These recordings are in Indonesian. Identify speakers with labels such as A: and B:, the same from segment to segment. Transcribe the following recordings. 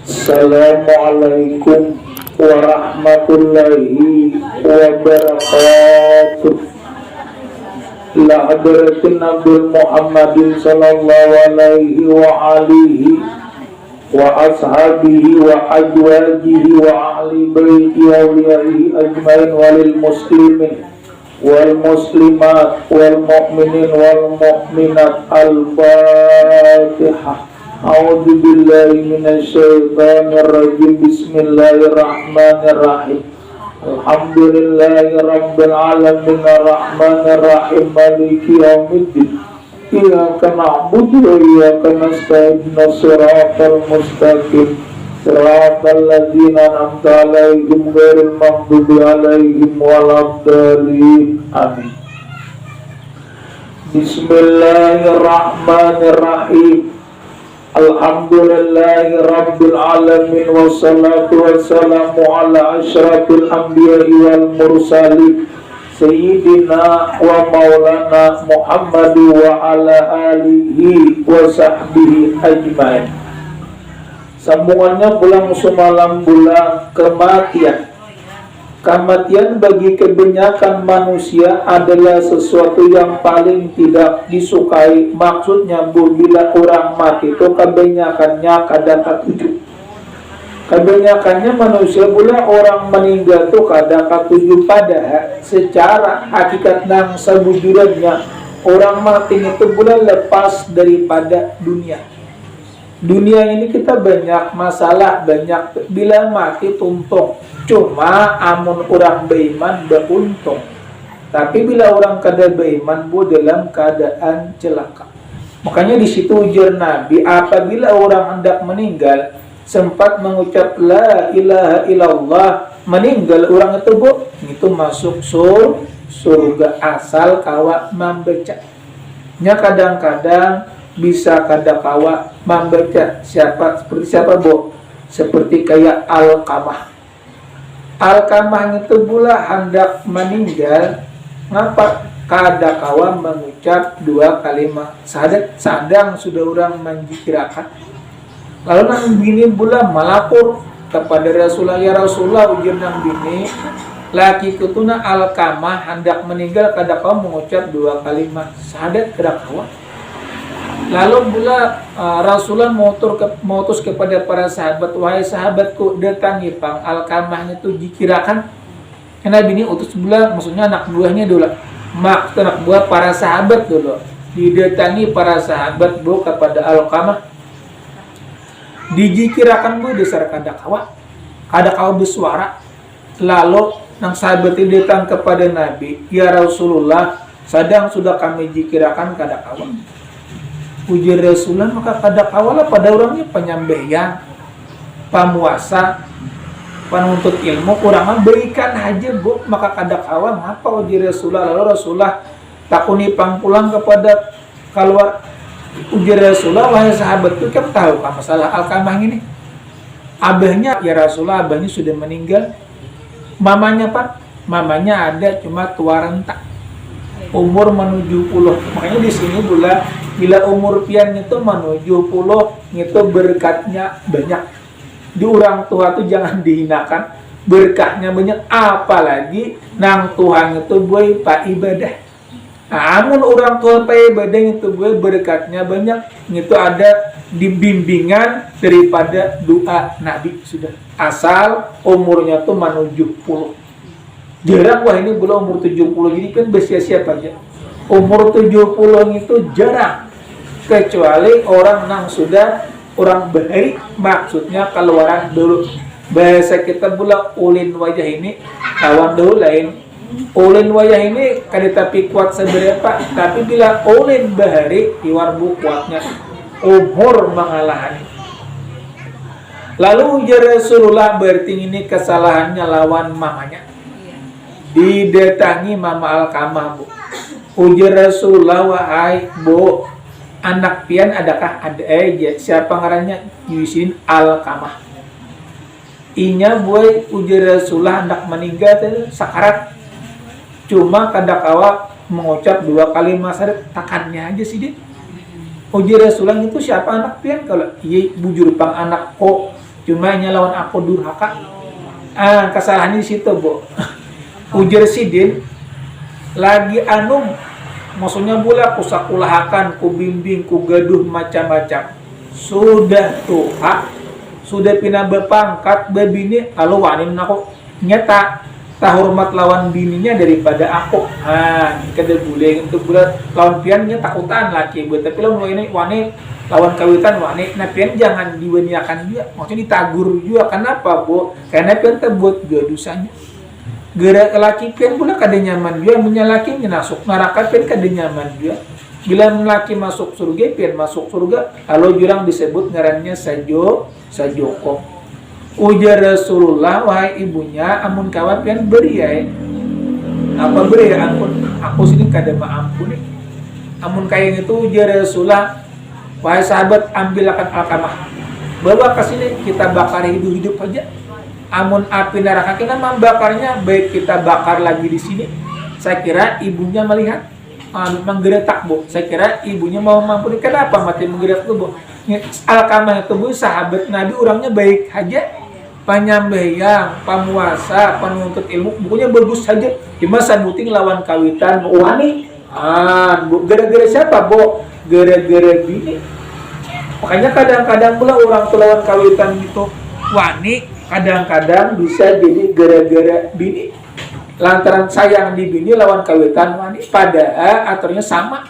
A: Assalamualaikum warahmatullahi wabarakatuh. La hadratin Nabi Muhammadin sallallahu alaihi wa alihi wa ashabihi wa azwajihi wa ahli baiti awliyaihi ajmain walil muslimin wal muslimat wal mu'minin wal mu'minat. Al-Fatihah. A'udzu billahi minasyaitonir rajim. Bismillahirrahmanirrahim. Alhamdulillahi rabbil alamin arrahmanir rahim maliki yaumiddin. Iyyaka na'budu wa iyyaka nasta'in. Shiratal mustaqim. Shiratal ladzina an'amta 'alaihim ghairil maghdubi 'alaihim waladdallin. Amin. Bismillahirrahmanirrahim. Alhamdulillahi rabbil alamin wassalatu wassalamu ala asyrafil anbiya'i wal mursalin sayyidina wa maulana Muhammad wa ala alihi wa sahbihi ajmain. Sambungannya pulang semalam bulan kematian. Kematian bagi kebanyakan manusia adalah sesuatu yang paling tidak disukai. Maksudnya bila orang mati itu kebanyakannya kada katuju. Kebanyakannya manusia bila orang meninggal itu kada katuju. Padahal secara hakikat nang sebujurnya orang mati itu bila lepas daripada dunia. Dunia ini kita banyak masalah, banyak bila mati tuntung. Cuma amun orang beriman beruntung. Tapi bila orang kada beriman bu dalam keadaan celaka. Makanya di situ ujar Nabi, apabila orang hendak meninggal sempat mengucap la ilaha illallah, meninggal orang itu bu, itu masuk surga asal kawa membaca. Nya kadang-kadang bisa kada kawa membaca. Seperti siapa bu? Seperti kayak Alqamah. Alqamah itu pula hendak meninggal, ngapa kada kawa mengucap dua kalimat syahadat, sadang sudah orang menjikirakan. Lalu nang bini pula melapor kepada Rasulullah, ya Rasulullah ujian nang bini laki ketuna Alqamah hendak meninggal kada kawa mengucap dua kalimat syahadat, kada kawa. Lalu pula Rasulullah mengutus kepada para sahabat, wahai sahabatku, datangi pang Alqamah itu dikirakan. Karena bini utus pula, maksudnya anak buahnya dulu, anak buah para sahabat dulu, didatangi para sahabat bu kepada Alqamah, dijikirakan bu dasar kada kawa bersuara. Lalu nang sahabat itu datang kepada Nabi, ya Rasulullah, sadang sudah kami jikirakan kada kawa. Ujar Rasulullah, maka kada kawala pada orangnya penyambeyan, pamuasa, penuntut ilmu, kurang berikan aja bu, maka kada kawa ngapa ujar Rasulullah. Lalu Rasulullah takuni pangpulang kepada keluar. Ujar Rasulullah, wahai sahabat itu kan tahu kan masalah Alqamah ini. Abahnya, ya Rasulullah, abahnya sudah meninggal. Mamanya pak, mamanya ada cuma tua rentak, umur menuju 70. Makanya di sini bila umur pian itu menuju 70 itu berkatnya banyak. Di orang tua itu jangan dihinakan, berkatnya banyak. Apalagi nang Tuhan itu buat pak ibadah. Nah, amun orang tua pak ibadah itu buat berkatnya banyak. Itu ada di bimbingan daripada doa Nabi sudah. Asal umurnya tuh menuju 70. Jarang wah ini belum umur 70, jadi kan bersia-sia aja. Umur 70 itu jarang. Kecuali orang yang sudah orang baik, maksudnya keluaran dulu. Bahasa kita pula ulin wajah ini, kawan dulu lain. Ulin wajah ini kada tapi kuat seberapa, tapi bila ulin bahari, iwarbu kuatnya. Umur mengalahani. Lalu ujar Rasulullah, berarti ini kesalahannya lawan mamanya. Didatangi mama Alqamah bu. Ujar Rasulullah, wahai bu, anak pian adakah? Ada aja. Siapa ngarannya? Yusin Alqamah. Inya buai ujar Rasulullah hendak meninggal sakarat. Cuma kada kawa mengucap dua kalimat syahadat, takannya aja sih dia. Ujar Rasulullah itu siapa anak pian? Kalau iya bujur pang anak kok cuma nya lawan aku durhaka. Kesalahannya di situ, Bu. Ujar sidin lagi maksudnya pula ku sakulahakan, ku bimbing, ku gaduh macam-macam. Sudah tuha, sudah pina berpangkat bebini, kalau wanin aku nyata tak hormat lawan bininya daripada aku. Kada boleh untuk bulat lawan piannya takutan laki, buat tapi lawan wanit lawan kawitan wanit, nah pian jangan diwaniakan juga, maksudnya ditagur juga. Kenapa, Bu? Karena pian terbuat juga dosanya. Gerak laki pian pula kada nyaman juga, menyalaki menasuk neraka pian kada nyaman juga. Bila laki masuk surga, pian masuk surga. Lalu jurang disebut ngarannya sajoko. Ujar Rasulullah, wahai ibunya, amun kawan pian beri ya. Apa beri ya ampun? Aku sini kada maampun. Amun kayak itu ujar Rasulullah, wahai sahabat, ambil akan alkamah, bawa ke sini, kita bakar hidup-hidup aja. Amun api neraka kita membakarnya, baik kita bakar lagi di sini. Saya kira ibunya melihat menggeretak, Bu. Saya kira ibunya mau mampuni. Kenapa mati menggeretak tuh, Bu? Alkamah itu, Bu, sahabat Nabi, orangnya baik aja, penyambayang, pemuasa, penuntut ilmu, bukunya bagus saja. Cuma sabuting lawan kawitan wani. Bu, gara-gara siapa, Bu? Gara-gara bini. Makanya kadang-kadang pula orang lawan kawitan gitu wani, kadang-kadang bisa jadi gara-gara bini. Lantaran sayang di bini lawan kawitan wani, padahal aturnya sama.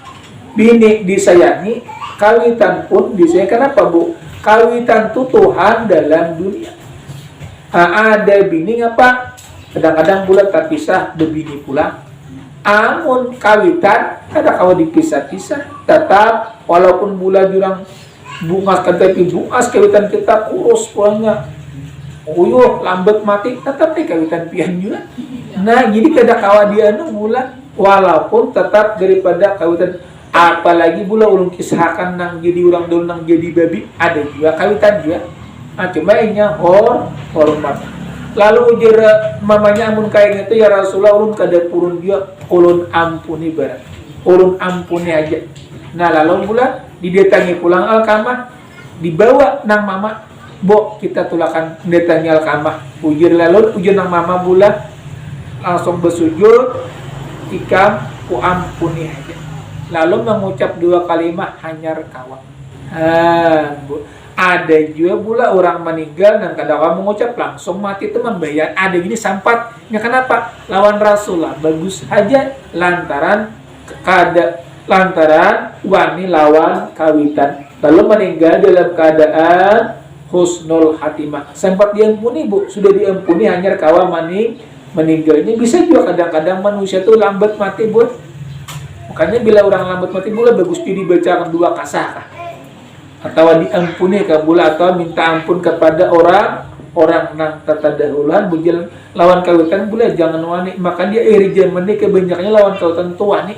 A: Bini disayangi, kawitan pun disayangi. Kenapa, Bu? Kawitan itu Tuhan dalam dunia. Ada bini ngapa? Kadang-kadang pula terpisah bebini pula. Amun kawitan ada kawa dipisah-pisah, tetap walaupun bulan jurang bungas tapi bungas kawitan kita kurus pulangnya, uyuh lambat mati, tetap kawitan pian juga. Nah jadi kada kawa dia bulan walaupun tetap daripada kawitan. Apalagi pula ulun kisahkan nang jadi orang dulu nang jadi babi, ada juga kawitan juga. Cuma ini hormat. Lalu ujar mamanya amun kayak gitu, ya Rasulullah, ulun kada purun dia, ulun ampuni barat, ulun ampuni aja. Nah lalu pula didatangi pulang alkamah, dibawa nang mama, Bo kita tulakan datangi alkamah. Ujar lalu ujar nang mama pula langsung bersujud, ikam ku ampuni aja. Lalu mengucap 2 kalimat hanyar kawan. Bu. Ada juga pula orang meninggal dan kadang-kadang mengucap langsung mati itu membayar. Ada gini sampatnya, kenapa? Lawan Rasulullah bagus aja lantaran wani lawan kawitan, lalu meninggal dalam keadaan husnul hatimah. Sempat diampuni, Bu, sudah diampuni hanya kawa meninggalnya. Bisa juga kadang-kadang manusia itu lambat mati, Bu. Makanya bila orang lambat mati pula bagus dibacakan 2 kasah atau diampuni kabula, atau minta ampun kepada orang nang tatadahuluan bujil lawan kawitan pula jangan wani. Maka dia iri jamane kebanyakannya lawan kawitan tu wani.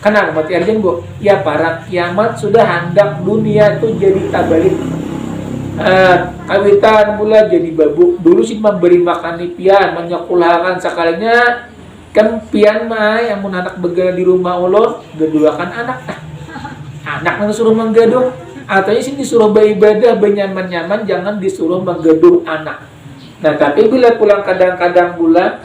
A: Kenapa mati arjen, Bu? Ya para kiamat sudah hendak dunia itu jadi tabalik. Kawitan pula jadi babuk. Dulu sih memberi makan ni pian, menyekolahkan sekalinya kan pian mah yang mun anak begala di rumah ulun geduakan anak. Anak nang suruh menggaduh. Atau sini disuruh beribadah benyaman-nyaman, jangan disuruh menggaduh anak. Nah tapi bila pulang kadang-kadang pula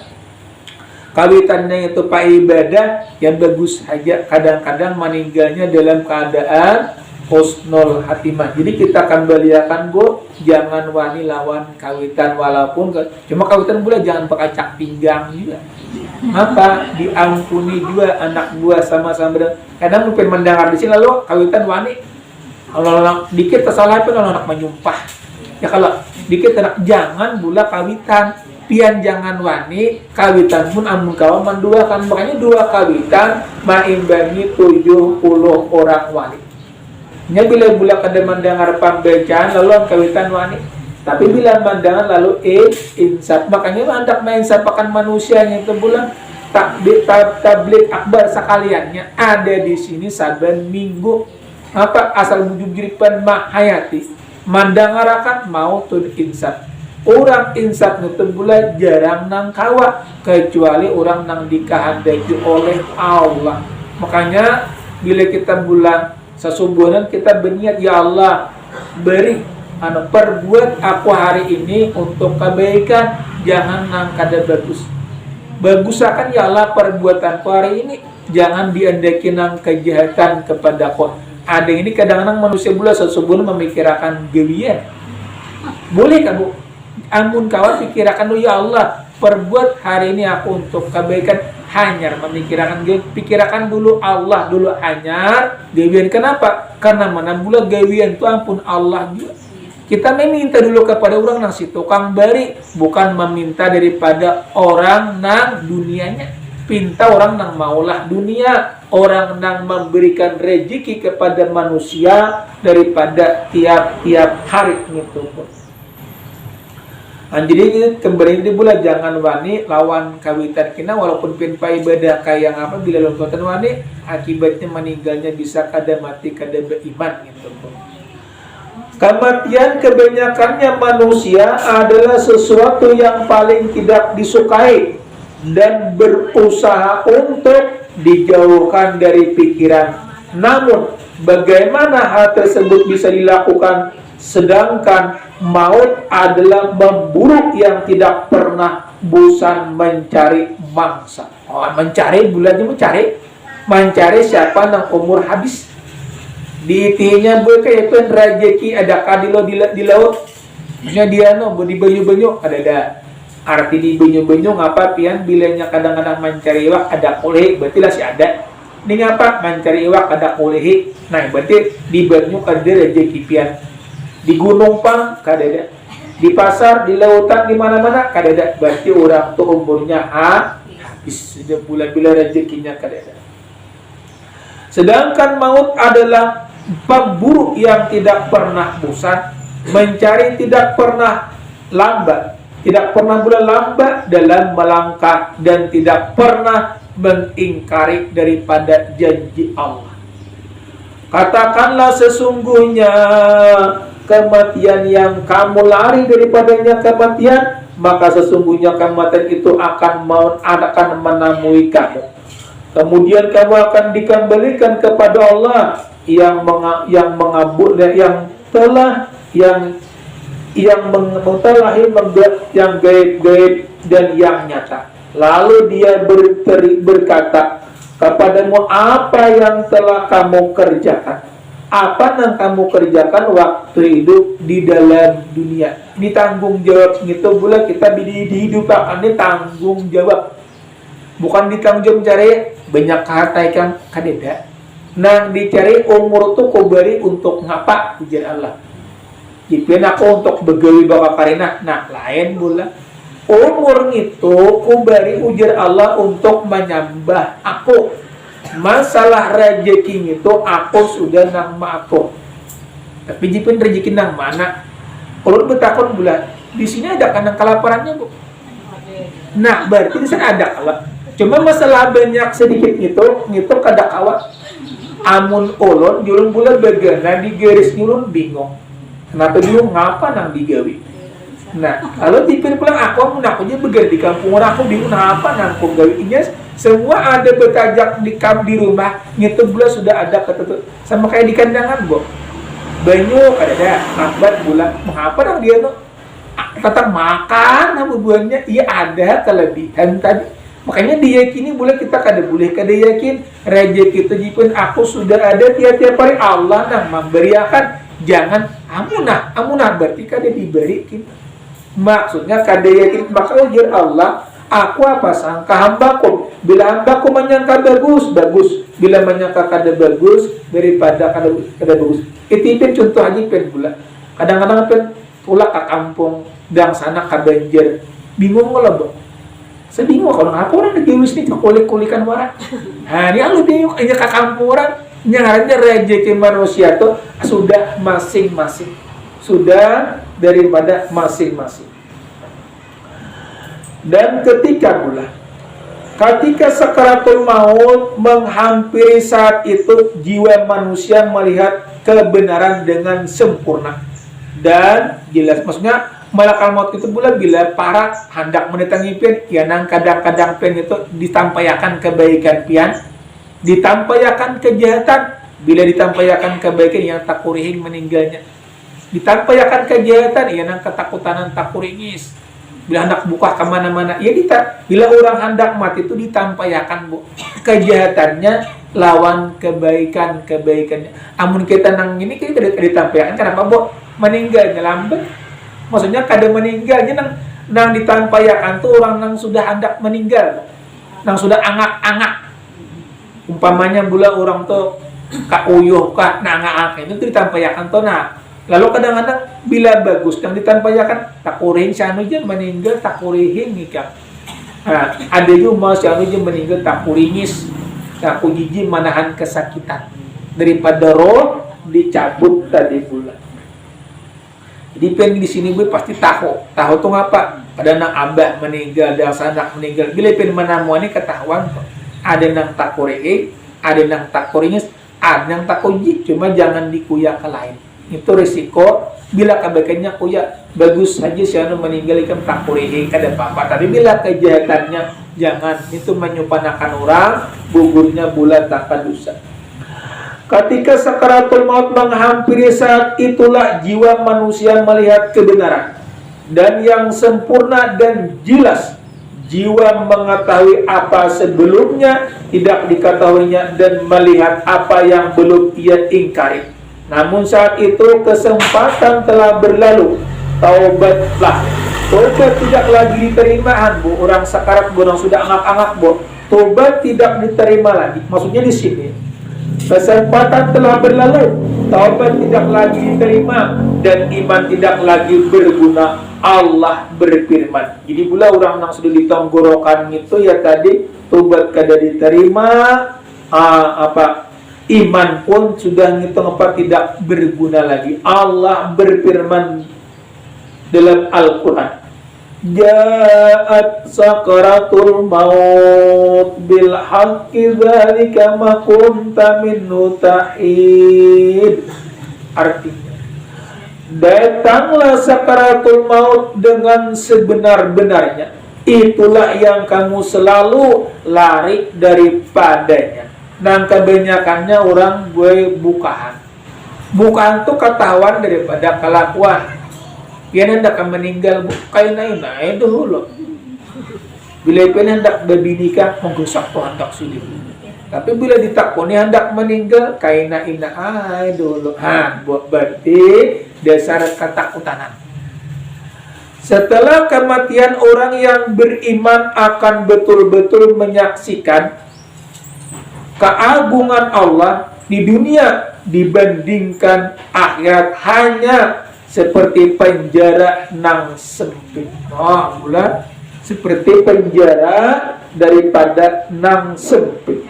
A: kawitannya itu pak ibadah yang bagus aja, kadang-kadang meninggalnya dalam keadaan husnul hatimah. Jadi kita akan beliakan, Bu, jangan wani lawan kawitan, walaupun cuma kawitan pula jangan pakacak pinggang juga. Apa diampuni juga anak buah sama-sama. Kadang mungkin mendengar di sini lalu kawitan wani. Kalau dikit tersalah pun kalau anak menyumpah. Ya kalau dikit anak jangan bula kawitan, pian jangan wani, kawitan pun amun kawan menduakan. Makanya 2 kawitan maimbangi 70 orang wani. Nya bila bula kada mendengar pembacaan lalu kawitan wani. Tapi bila mendengar lalu insaf. Makanya hendak menginsafkan manusianya itu bulan tablik akbar sekaliannya ada di sini saben minggu. Apa asal wujud jiripan mahayati mandangarakan mau tun insaf. Orang insaf itu pula jarang nang kawa kecuali orang nang dikehendaki oleh Allah. Makanya bila kita bulan sesungguhnya kita berniat, ya Allah beri perbuat aku hari ini untuk kebaikan, jangan nang kada bagus. Bagus akan ya Allah perbuatanku hari ini, jangan diandaki nang kejahatan kepadaku. Ada ini kadang-kadang manusia pula sesungguhnya memikirkan gewian. Boleh kan Bu? Amun kawan pikirkan dulu ya Allah, perbuat hari ini aku untuk kebaikan, hanyar memikirkan pikirkan dulu Allah dulu hanyar gewian. Kenapa? Karena mana pula gewian itu ampun Allah juga. Kita meminta dulu kepada orang nang si tukang bari, bukan meminta daripada orang nang dunianya. Pinta orang nang maulah dunia, orang nang memberikan rezeki kepada manusia daripada tiap-tiap hari gitu. Jadi kembali di bulan jangan wani lawan kawitan kina walaupun pinpai beda kayak apa bila lontotan wani akibatnya meninggalnya bisa kada mati kada beriman gitu. Kematian kebanyakannya manusia adalah sesuatu yang paling tidak disukai dan berusaha untuk dijauhkan dari pikiran. Namun, bagaimana hal tersebut bisa dilakukan sedangkan maut adalah memburuk yang tidak pernah bosan mencari mangsa. Mencari bulannya mencari siapa yang umur habis. Diitinya kayak itu rezeki ada kadilo di laut. Maksudnya dia di banyu-banyu ada. Arti di banyu-banyu ngapa pian bilanya kadang-kadang mencari iwak ada kulihi berarti lah si ada. Ini ngapa mencari iwak ada kulihi. Nah, berarti di banyu ada rezeki pian. Di gunung pang kadada. Di pasar, di lautan, di mana-mana kadada. Berarti orang tuh umurnya habis sudah bulan-bulan rezekinya kadada. Sedangkan maut adalah pemburu yang tidak pernah bosan, mencari tidak pernah lambat, tidak pernah pula lambat dalam melangkah dan tidak pernah mengingkari daripada janji Allah. Katakanlah sesungguhnya kematian yang kamu lari daripadanya kematian, maka sesungguhnya kematian itu akan menemui kamu. Kemudian kamu akan dikembalikan kepada Allah yang mengabulkan yang gaib-gaib dan yang nyata. Lalu dia berkata kepadamu, apa yang telah kamu kerjakan? Apa yang kamu kerjakan waktu hidup di dalam dunia? Ini tanggung jawab gitu pula kita dihidupan ini tanggung jawab. Bukan ditanggung jawab cari banyak harta ikan kadeda. Nang dicari umur tuh kau beri untuk ngapa ujar Allah. Jipin aku untuk begawi bawa karina. Nah lain pula. Umur itu kau beri ujar Allah untuk menyembah aku. Masalah rezeki itu aku sudah nang aku. Tapi jipin rezeki nang mana? Ulun bertakon bulan. Di sini ada kandang kelaparannya Bu. Nah berarti di sana ada kalau. Cuma masalah banyak sedikit itu kada kawat. Amun ulun julun bulan bagana di garis julun bingung. Kenapa bingung ngapa nang digawi? Nah, kalau dipilih pulang aku aja begar di kampung orang aku bingung apa nang aku gawinya. Semua ada bertajak di rumah, ngitu bulan sudah ada ketetut. Sama kayak di kandangan, Bu. Banyu ada, lambat bulan. Mengapa nang dia tuh? Tetap makan nama buahnya, iya ada kelebihan tadi. Makanya diyakini boleh kita kada boleh kada yakin rezeki itu jipun aku sudah ada tiap-tiap hari Allah nang memberiakan. Jangan amunah berarti kada diberikin. Maksudnya kada yakin maka ujar Allah, aku apa sangka hambaku. Bila hambaku menyangka bagus. Bila menyangka kada bagus daripada kada bagus. Itipin contoh aja pen pula. Kadang-kadang pen pula ke kampung dang sana ka banjir. Bingung lah, Bu. Sedih kalau ngapa orang negewis nih kulik-kulikan orang. Nah, ini lu bingung aja ke kampung orang. Nyaranya rezeki manusia tuh sudah masing-masing. Sudah daripada masing-masing. Dan ketika sakaratul maut menghampiri saat itu, jiwa manusia melihat kebenaran dengan sempurna. Dan jelas maksudnya malakal maut itu pula bila para hendak mendatangi pian, ya nang kadang-kadang pian itu ditampayakan kebaikan pian, ditampayakan kejahatan. Bila ditampayakan kebaikan yang tak kurihin meninggalnya. ditampayakan kegiatan ya nang ketakutan tak kuringis. Bila hendak buka kemana-mana ya bila orang hendak mati itu ditampayakan bu kejahatannya lawan kebaikannya. Amun kita nang ini kita ditampayakan kenapa bu meninggalnya lambat. Maksudnya kadang meninggalnya nang ditampayakan tuh orang nang sudah hendak meninggal, nang sudah angak-angak. Umpamanya bula orang tuh kak uyuh kak nangak itu ditampayakan tuh nah. Lalu kadang-kadang bila bagus yang ditampayakan tak kurihin si anu je meninggal tak kurihin nikah. Nah, ada juga si anu je meninggal tak kuringis, tak kujiji manahan kesakitan daripada roh dicabut tadi pula. Jadi pen di sini gue pasti tahu tuh ngapa? Pada nang abah meninggal, dan sanak meninggal. Bila pen menamuani ketahuan ada nang tak kurihin, ada nang tak kuringis, ada nang tak kuji, cuma jangan dikuyak ke lain. Itu risiko bila kebaikannya kuya bagus saja si anu meninggal ikan tak kurihi kada apa-apa, tapi bila kejahatannya jangan, itu menyupanakan orang gugurnya bulan tanpa dosa. Ketika sakaratul maut menghampiri, saat itulah jiwa manusia melihat kebenaran dan yang sempurna dan jelas. Jiwa mengetahui apa sebelumnya tidak diketahuinya dan melihat apa yang belum ia ingkari. Namun saat itu kesempatan telah berlalu. Taubatlah. Taubat tidak lagi diterima, bu. Orang sakarat, bu. Orang sudah angak-angak, bu. Taubat tidak diterima lagi. Maksudnya di sini kesempatan telah berlalu. Taubat tidak lagi diterima dan iman tidak lagi berguna. Allah berfirman. Jadi pula orang yang sudah ditenggorokan itu ya tadi taubat kada diterima, iman pun sudah ngitung apa tidak berguna lagi. Allah berfirman dalam Al-Quran, Ja'at sakaratul maut bil haqqi dzalika ma kunta minhu tahid. Artinya, datanglah sakaratul maut dengan sebenar-benarnya. Itulah yang kamu selalu lari daripadanya. Dan kebanyakannya orang gue bukaan tuh ketahuan daripada kelakuan. Dia hendak meninggal kain itu dulu. Bila dia hendak berbinikah menggusak tuh hendak sulit. Tapi bila ditakoni hendak meninggal kain dulu. Buat berarti dasar ketakutan. Setelah kematian, orang yang beriman akan betul-betul menyaksikan keagungan Allah di dunia dibandingkan akhirat hanya seperti penjara nang sempit. Seperti penjara daripada nang sempit.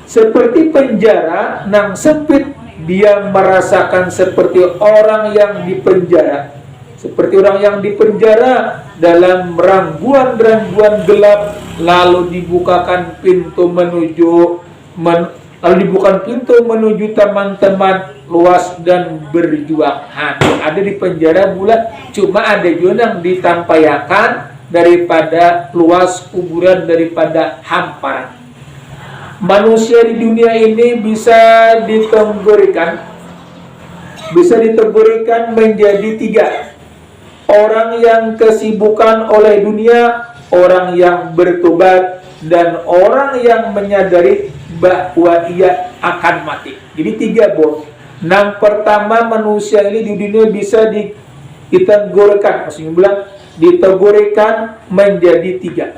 A: Seperti penjara nang sempit, dia merasakan seperti orang yang dipenjara. Seperti orang yang dipenjara dalam rangguan-rangguan gelap, lalu dibukakan pintu menuju teman-teman luas dan berjuang. Ada di penjara bulat, cuma ada juga yang ditampayakan daripada luas kuburan, daripada hamparan. Manusia di dunia ini bisa dikategorikan menjadi tiga. Orang yang kesibukan oleh dunia, orang yang bertobat, dan orang yang menyadari bahwa ia akan mati. Jadi tiga, bos. Yang pertama, manusia ini di dunia bisa dikategorikan, maksudnya bilang dikategorikan menjadi tiga.